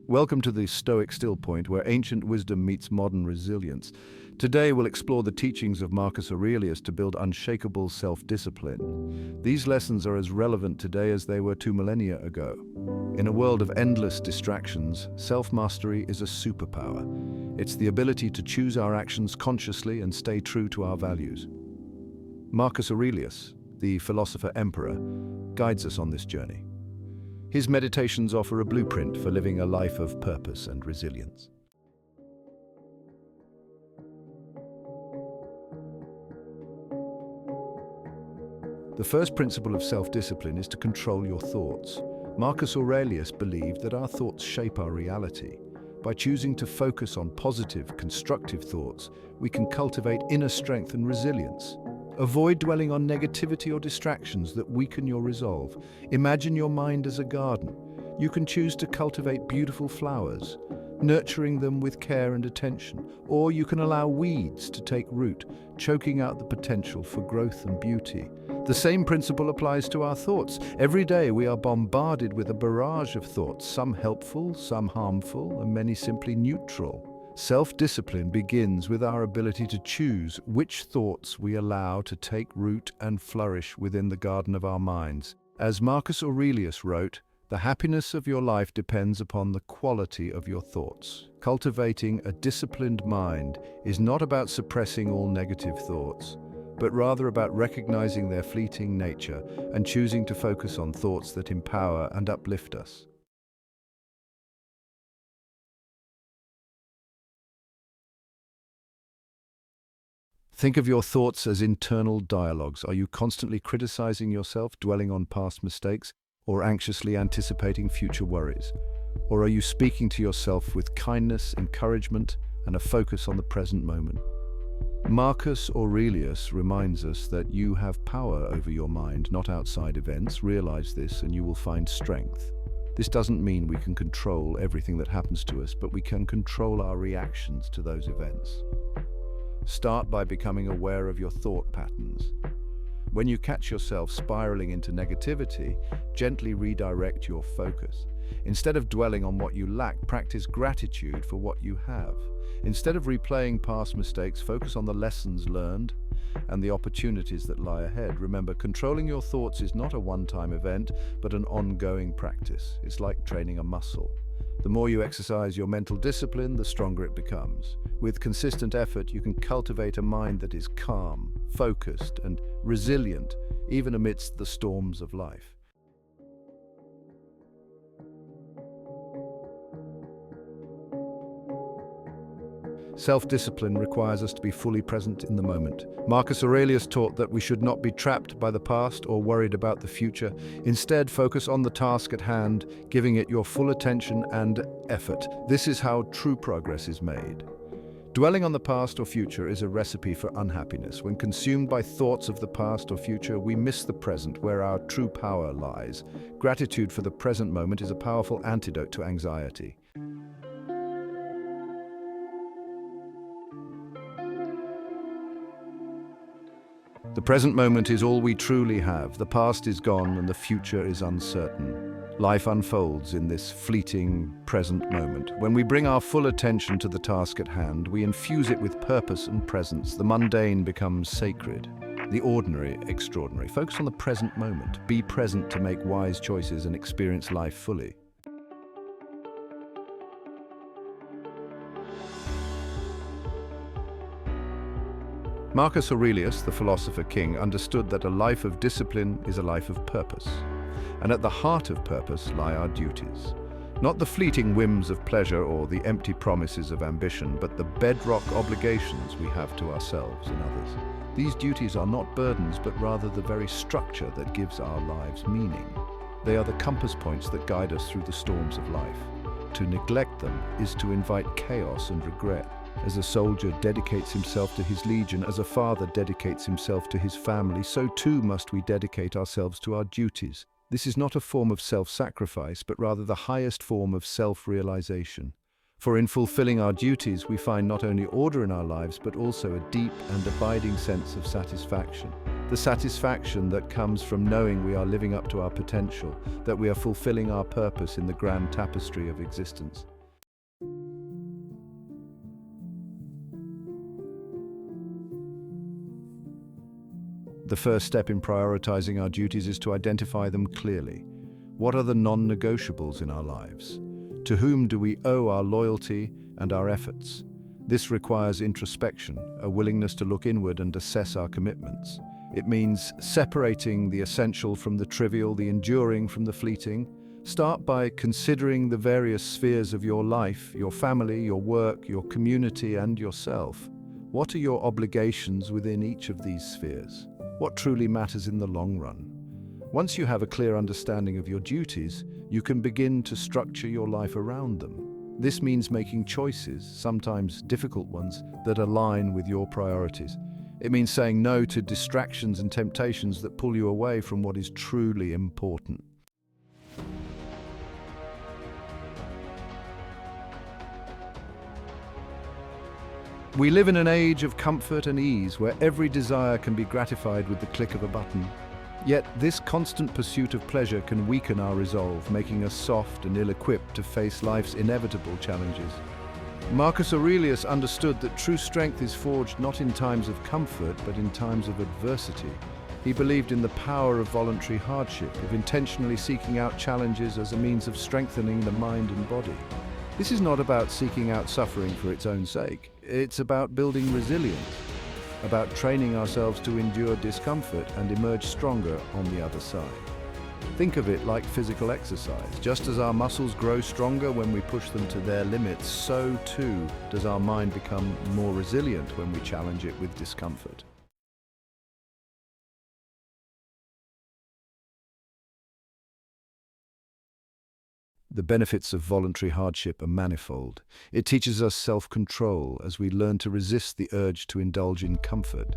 Welcome to the Stoic Still Point, where ancient wisdom meets modern resilience. Today we'll explore the teachings of Marcus Aurelius to build unshakable self-discipline. These lessons are as relevant today as they were 2 millennia ago. In a world of endless distractions, self-mastery is a superpower. It's the ability to choose our actions consciously and stay true to our values. Marcus Aurelius, the philosopher emperor, guides us on this journey. His meditations offer a blueprint for living a life of purpose and resilience. The first principle of self-discipline is to control your thoughts. Marcus Aurelius believed that our thoughts shape our reality. By choosing to focus on positive, constructive thoughts, we can cultivate inner strength and resilience. Avoid dwelling on negativity or distractions that weaken your resolve. Imagine your mind as a garden. You can choose to cultivate beautiful flowers, nurturing them with care and attention, or you can allow weeds to take root, choking out the potential for growth and beauty. The same principle applies to our thoughts. Every day we are bombarded with a barrage of thoughts, some helpful, some harmful, and many simply neutral. Self-discipline begins with our ability to choose which thoughts we allow to take root and flourish within the garden of our minds. As Marcus Aurelius wrote, "The happiness of your life depends upon the quality of your thoughts." Cultivating a disciplined mind is not about suppressing all negative thoughts, but rather about recognizing their fleeting nature and choosing to focus on thoughts that empower and uplift us. Think of your thoughts as internal dialogues. Are you constantly criticizing yourself, dwelling on past mistakes, or anxiously anticipating future worries? Or are you speaking to yourself with kindness, encouragement, and a focus on the present moment? Marcus Aurelius reminds us that you have power over your mind, not outside events. Realize this and you will find strength. This doesn't mean we can control everything that happens to us, but we can control our reactions to those events. Start by becoming aware of your thought patterns. When you catch yourself spiraling into negativity, gently redirect your focus. Instead of dwelling on what you lack, practice gratitude for what you have. Instead of replaying past mistakes, focus on the lessons learned and the opportunities that lie ahead. Remember, controlling your thoughts is not a one-time event, but an ongoing practice. It's like training a muscle. The more you exercise your mental discipline, the stronger it becomes. With consistent effort, you can cultivate a mind that is calm, focused, and resilient, even amidst the storms of life. Self-discipline requires us to be fully present in the moment. Marcus Aurelius taught that we should not be trapped by the past or worried about the future. Instead, focus on the task at hand, giving it your full attention and effort. This is how true progress is made. Dwelling on the past or future is a recipe for unhappiness. When consumed by thoughts of the past or future, we miss the present, where our true power lies. Gratitude for the present moment is a powerful antidote to anxiety. The present moment is all we truly have. The past is gone and the future is uncertain. Life unfolds in this fleeting present moment. When we bring our full attention to the task at hand, we infuse it with purpose and presence. The mundane becomes sacred, the ordinary extraordinary. Focus on the present moment. Be present to make wise choices and experience life fully. Marcus Aurelius, the philosopher king, understood that a life of discipline is a life of purpose. And at the heart of purpose lie our duties. Not the fleeting whims of pleasure or the empty promises of ambition, but the bedrock obligations we have to ourselves and others. These duties are not burdens, but rather the very structure that gives our lives meaning. They are the compass points that guide us through the storms of life. To neglect them is to invite chaos and regret. As a soldier dedicates himself to his legion, as a father dedicates himself to his family, so too must we dedicate ourselves to our duties. This is not a form of self-sacrifice, but rather the highest form of self-realization. For in fulfilling our duties, we find not only order in our lives, but also a deep and abiding sense of satisfaction. The satisfaction that comes from knowing we are living up to our potential, that we are fulfilling our purpose in the grand tapestry of existence. The first step in prioritizing our duties is to identify them clearly. What are the non-negotiables in our lives? To whom do we owe our loyalty and our efforts? This requires introspection, a willingness to look inward and assess our commitments. It means separating the essential from the trivial, the enduring from the fleeting. Start by considering the various spheres of your life, your family, your work, your community, and yourself. What are your obligations within each of these spheres? What truly matters in the long run? Once you have a clear understanding of your duties, you can begin to structure your life around them. This means making choices, sometimes difficult ones, that align with your priorities. It means saying no to distractions and temptations that pull you away from what is truly important. We live in an age of comfort and ease where every desire can be gratified with the click of a button. Yet this constant pursuit of pleasure can weaken our resolve, making us soft and ill-equipped to face life's inevitable challenges. Marcus Aurelius understood that true strength is forged not in times of comfort, but in times of adversity. He believed in the power of voluntary hardship, of intentionally seeking out challenges as a means of strengthening the mind and body. This is not about seeking out suffering for its own sake. It's about building resilience, about training ourselves to endure discomfort and emerge stronger on the other side. Think of it like physical exercise. Just as our muscles grow stronger when we push them to their limits, so too does our mind become more resilient when we challenge it with discomfort. The benefits of voluntary hardship are manifold. It teaches us self-control as we learn to resist the urge to indulge in comfort.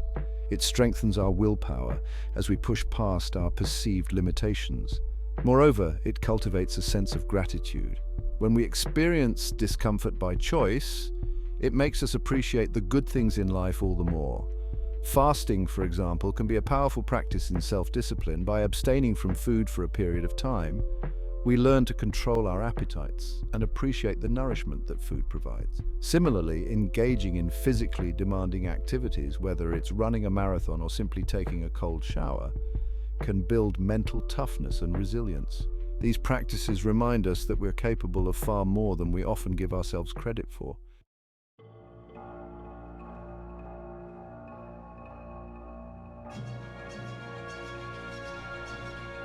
It strengthens our willpower as we push past our perceived limitations. Moreover, it cultivates a sense of gratitude. When we experience discomfort by choice, it makes us appreciate the good things in life all the more. Fasting, for example, can be a powerful practice in self-discipline. By abstaining from food for a period of time, we learn to control our appetites and appreciate the nourishment that food provides. Similarly, engaging in physically demanding activities, whether it's running a marathon or simply taking a cold shower, can build mental toughness and resilience. These practices remind us that we're capable of far more than we often give ourselves credit for.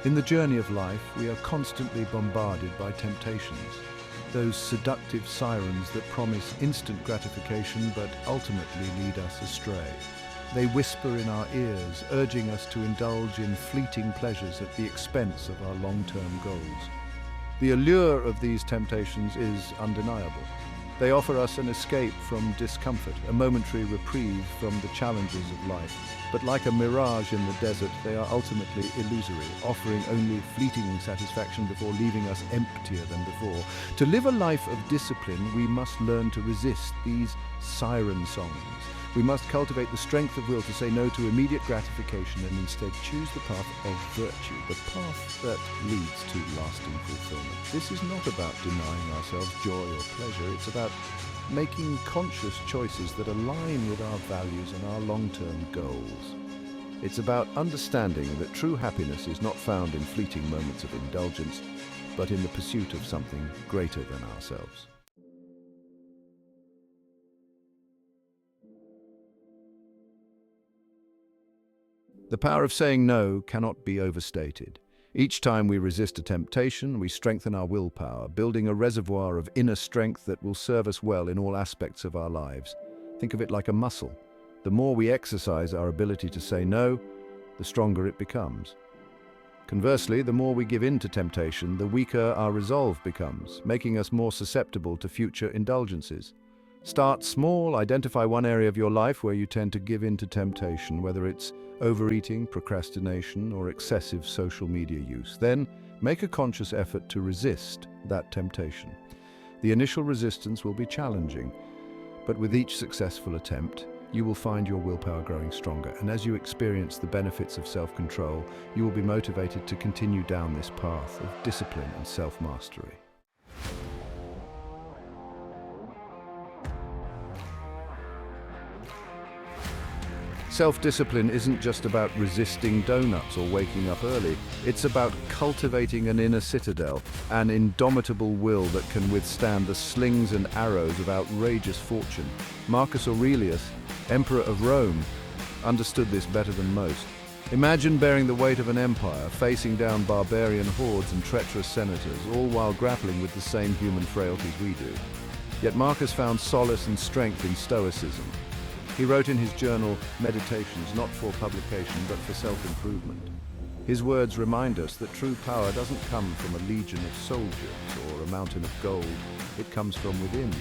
In the journey of life, we are constantly bombarded by temptations, those seductive sirens that promise instant gratification but ultimately lead us astray. They whisper in our ears, urging us to indulge in fleeting pleasures at the expense of our long-term goals. The allure of these temptations is undeniable. They offer us an escape from discomfort, a momentary reprieve from the challenges of life. But like a mirage in the desert, they are ultimately illusory, offering only fleeting satisfaction before leaving us emptier than before. To live a life of discipline, we must learn to resist these siren songs. We must cultivate the strength of will to say no to immediate gratification and instead choose the path of virtue, the path that leads to lasting fulfillment. This is not about denying ourselves joy or pleasure. It's about making conscious choices that align with our values and our long-term goals. It's about understanding that true happiness is not found in fleeting moments of indulgence, but in the pursuit of something greater than ourselves. The power of saying no cannot be overstated. Each time we resist a temptation, we strengthen our willpower, building a reservoir of inner strength that will serve us well in all aspects of our lives. Think of it like a muscle. The more we exercise our ability to say no, the stronger it becomes. Conversely, the more we give in to temptation, the weaker our resolve becomes, making us more susceptible to future indulgences. Start small, identify one area of your life where you tend to give in to temptation, whether it's overeating, procrastination, or excessive social media use. Then, make a conscious effort to resist that temptation. The initial resistance will be challenging, but with each successful attempt, you will find your willpower growing stronger. And as you experience the benefits of self-control, you will be motivated to continue down this path of discipline and self-mastery. Self-discipline isn't just about resisting donuts or waking up early. It's about cultivating an inner citadel, an indomitable will that can withstand the slings and arrows of outrageous fortune. Marcus Aurelius, Emperor of Rome, understood this better than most. Imagine bearing the weight of an empire, facing down barbarian hordes and treacherous senators, all while grappling with the same human frailties we do. Yet Marcus found solace and strength in Stoicism. He wrote in his journal, Meditations, not for publication, but for self-improvement. His words remind us that true power doesn't come from a legion of soldiers or a mountain of gold. It comes from within.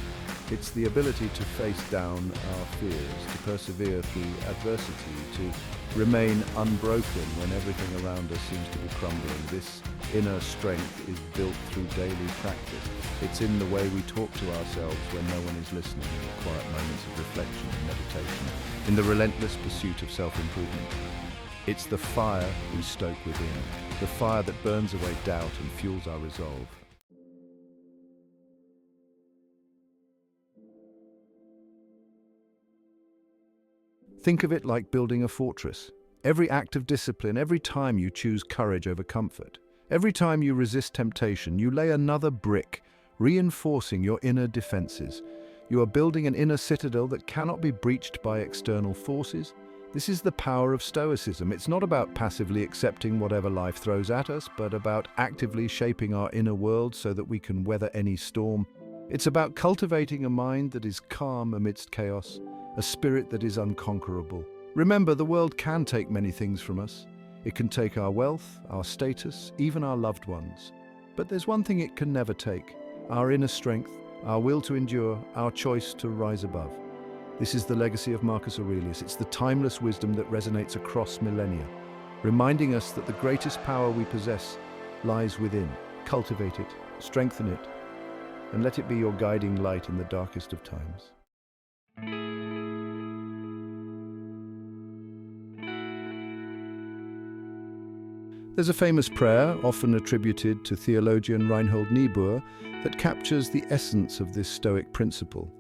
It's the ability to face down our fears, to persevere through adversity, to remain unbroken when everything around us seems to be crumbling. This inner strength is built through daily practice. It's in the way we talk to ourselves when no one is listening, in the quiet moments of reflection and meditation, in the relentless pursuit of self-improvement. It's the fire we stoke within, the fire that burns away doubt and fuels our resolve. Think of it like building a fortress. Every act of discipline, every time you choose courage over comfort, every time you resist temptation, you lay another brick, reinforcing your inner defenses. You are building an inner citadel that cannot be breached by external forces. This is the power of Stoicism. It's not about passively accepting whatever life throws at us, but about actively shaping our inner world so that we can weather any storm. It's about cultivating a mind that is calm amidst chaos, a spirit that is unconquerable. Remember, the world can take many things from us. It can take our wealth, our status, even our loved ones. But there's one thing it can never take: our inner strength, our will to endure, our choice to rise above. This is the legacy of Marcus Aurelius. It's the timeless wisdom that resonates across millennia, reminding us that the greatest power we possess lies within. Cultivate it, strengthen it, and let it be your guiding light in the darkest of times. There's a famous prayer, often attributed to theologian Reinhold Niebuhr, that captures the essence of this Stoic principle.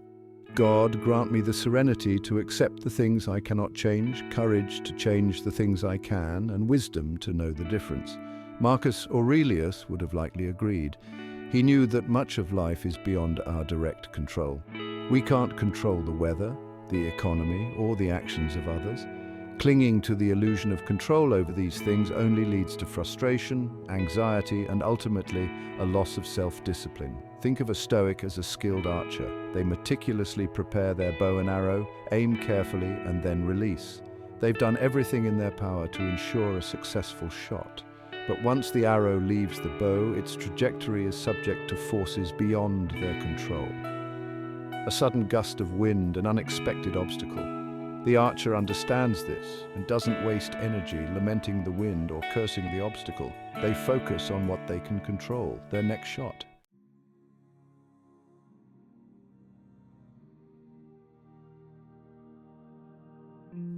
God, grant me the serenity to accept the things I cannot change, courage to change the things I can, and wisdom to know the difference. Marcus Aurelius would have likely agreed. He knew that much of life is beyond our direct control. We can't control the weather, the economy, or the actions of others. Clinging to the illusion of control over these things only leads to frustration, anxiety, and ultimately a loss of self-discipline. Think of a Stoic as a skilled archer. They meticulously prepare their bow and arrow, aim carefully, and then release. They've done everything in their power to ensure a successful shot. But once the arrow leaves the bow, its trajectory is subject to forces beyond their control. A sudden gust of wind, an unexpected obstacle. The archer understands this and doesn't waste energy lamenting the wind or cursing the obstacle. They focus on what they can control, their next shot.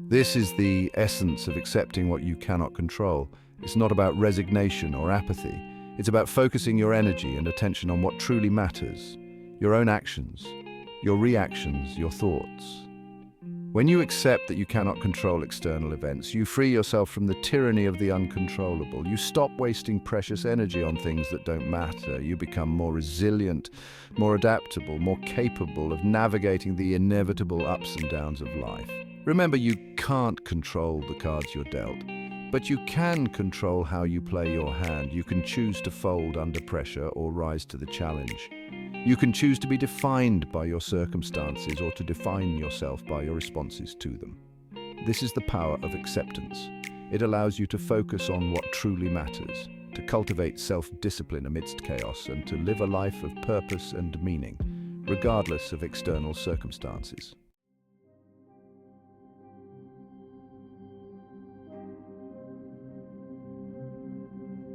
This is the essence of accepting what you cannot control. It's not about resignation or apathy. It's about focusing your energy and attention on what truly matters: your own actions, your reactions, your thoughts. When you accept that you cannot control external events, you free yourself from the tyranny of the uncontrollable. You stop wasting precious energy on things that don't matter. You become more resilient, more adaptable, more capable of navigating the inevitable ups and downs of life. Remember, you can't control the cards you're dealt, but you can control how you play your hand. You can choose to fold under pressure or rise to the challenge. You can choose to be defined by your circumstances or to define yourself by your responses to them. This is the power of acceptance. It allows you to focus on what truly matters, to cultivate self-discipline amidst chaos, and to live a life of purpose and meaning, regardless of external circumstances.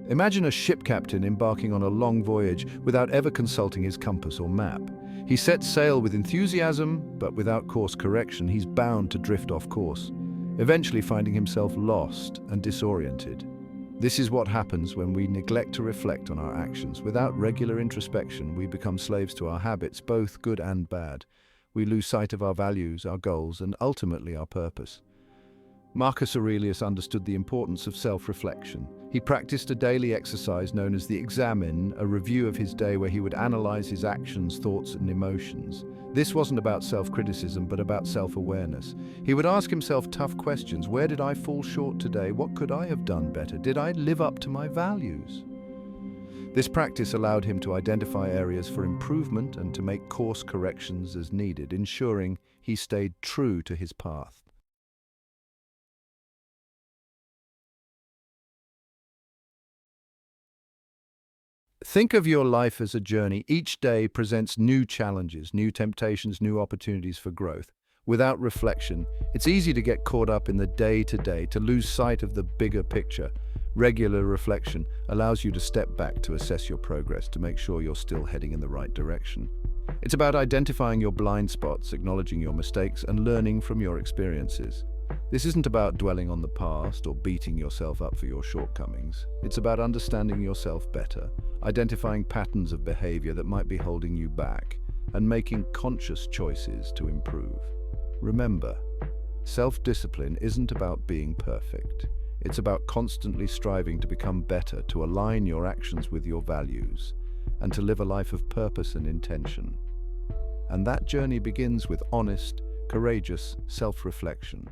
Imagine a ship captain embarking on a long voyage without ever consulting his compass or map. He sets sail with enthusiasm, but without course correction, he's bound to drift off course, eventually finding himself lost and disoriented. This is what happens when we neglect to reflect on our actions. Without regular introspection, we become slaves to our habits, both good and bad. We lose sight of our values, our goals, and ultimately our purpose. Marcus Aurelius understood the importance of self-reflection. He practiced a daily exercise known as the examine, a review of his day where he would analyze his actions, thoughts, and emotions. This wasn't about self-criticism, but about self-awareness. He would ask himself tough questions. Where did I fall short today? What could I have done better? Did I live up to my values? This practice allowed him to identify areas for improvement and to make course corrections as needed, ensuring he stayed true to his path. Think of your life as a journey. Each day presents new challenges, new temptations, new opportunities for growth. Without reflection, it's easy to get caught up in the day-to-day, to lose sight of the bigger picture. Regular reflection allows you to step back to assess your progress, to make sure you're still heading in the right direction. It's about identifying your blind spots, acknowledging your mistakes, and learning from your experiences. This isn't about dwelling on the past or beating yourself up for your shortcomings. It's about understanding yourself better, identifying patterns of behavior that might be holding you back, and making conscious choices to improve. Remember, self-discipline isn't about being perfect. It's about constantly striving to become better, to align your actions with your values, and to live a life of purpose and intention. And that journey begins with honest, courageous self-reflection.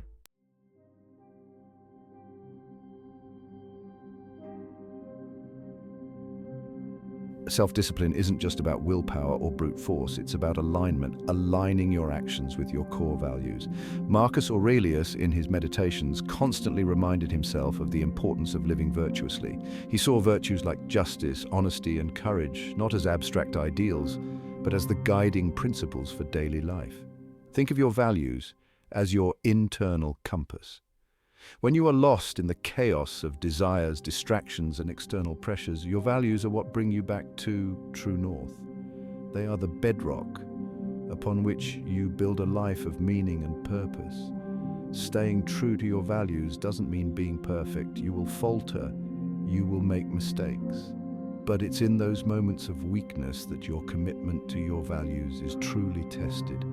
Self-discipline isn't just about willpower or brute force, it's about alignment, aligning your actions with your core values. Marcus Aurelius, in his meditations, constantly reminded himself of the importance of living virtuously. He saw virtues like justice, honesty, and courage, not as abstract ideals, but as the guiding principles for daily life. Think of your values as your internal compass. When you are lost in the chaos of desires, distractions, and external pressures, your values are what bring you back to true north. They are the bedrock upon which you build a life of meaning and purpose. Staying true to your values doesn't mean being perfect. You will falter, you will make mistakes. But it's in those moments of weakness that your commitment to your values is truly tested.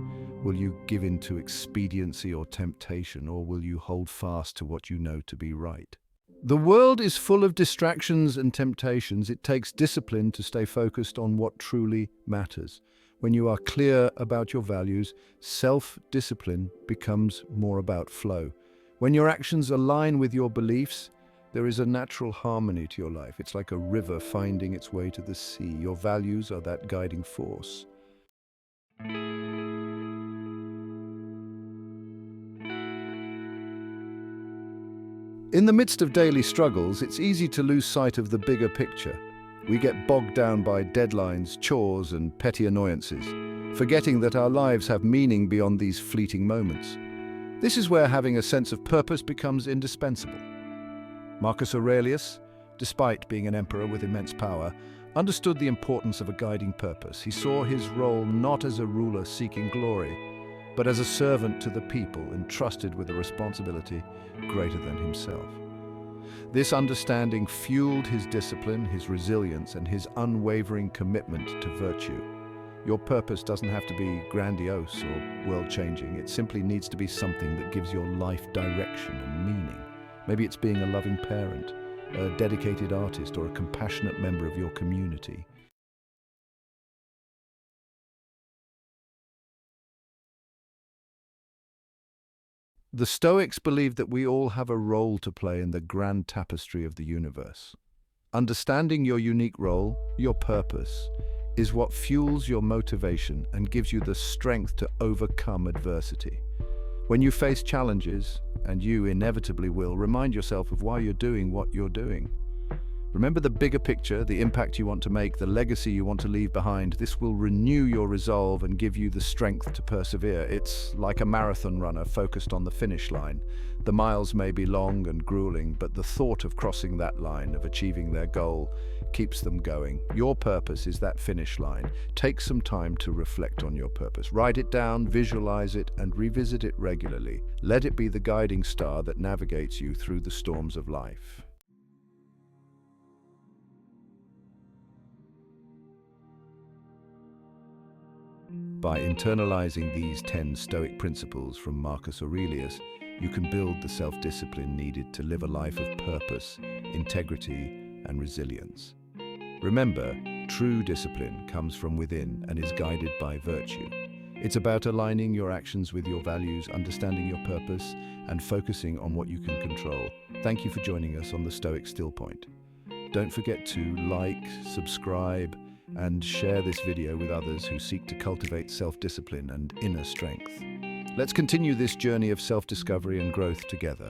Will you give in to expediency or temptation, or will you hold fast to what you know to be right? The world is full of distractions and temptations. It takes discipline to stay focused on what truly matters. When you are clear about your values, self-discipline becomes more about flow. When your actions align with your beliefs, there is a natural harmony to your life. It's like a river finding its way to the sea. Your values are that guiding force. In the midst of daily struggles, it's easy to lose sight of the bigger picture. We get bogged down by deadlines, chores, and petty annoyances, forgetting that our lives have meaning beyond these fleeting moments. This is where having a sense of purpose becomes indispensable. Marcus Aurelius, despite being an emperor with immense power, understood the importance of a guiding purpose. He saw his role not as a ruler seeking glory, but as a servant to the people entrusted with a responsibility greater than himself. This understanding fueled his discipline, his resilience, and his unwavering commitment to virtue. Your purpose doesn't have to be grandiose or world-changing. It simply needs to be something that gives your life direction and meaning. Maybe it's being a loving parent, a dedicated artist, or a compassionate member of your community. The Stoics believed that we all have a role to play in the grand tapestry of the universe. Understanding your unique role, your purpose, is what fuels your motivation and gives you the strength to overcome adversity. When you face challenges, and you inevitably will, remind yourself of why you're doing what you're doing. Remember the bigger picture, the impact you want to make, the legacy you want to leave behind. This will renew your resolve and give you the strength to persevere. It's like a marathon runner focused on the finish line. The miles may be long and grueling, but the thought of crossing that line, of achieving their goal, keeps them going. Your purpose is that finish line. Take some time to reflect on your purpose. Write it down, visualize it, and revisit it regularly. Let it be the guiding star that navigates you through the storms of life. By internalizing these 10 Stoic principles from Marcus Aurelius, you can build the self-discipline needed to live a life of purpose, integrity, and resilience. Remember, true discipline comes from within and is guided by virtue. It's about aligning your actions with your values, understanding your purpose, and focusing on what you can control. Thank you for joining us on the Stoic Still Point. Don't forget to like, subscribe, and share this video with others who seek to cultivate self-discipline and inner strength. Let's continue this journey of self-discovery and growth together.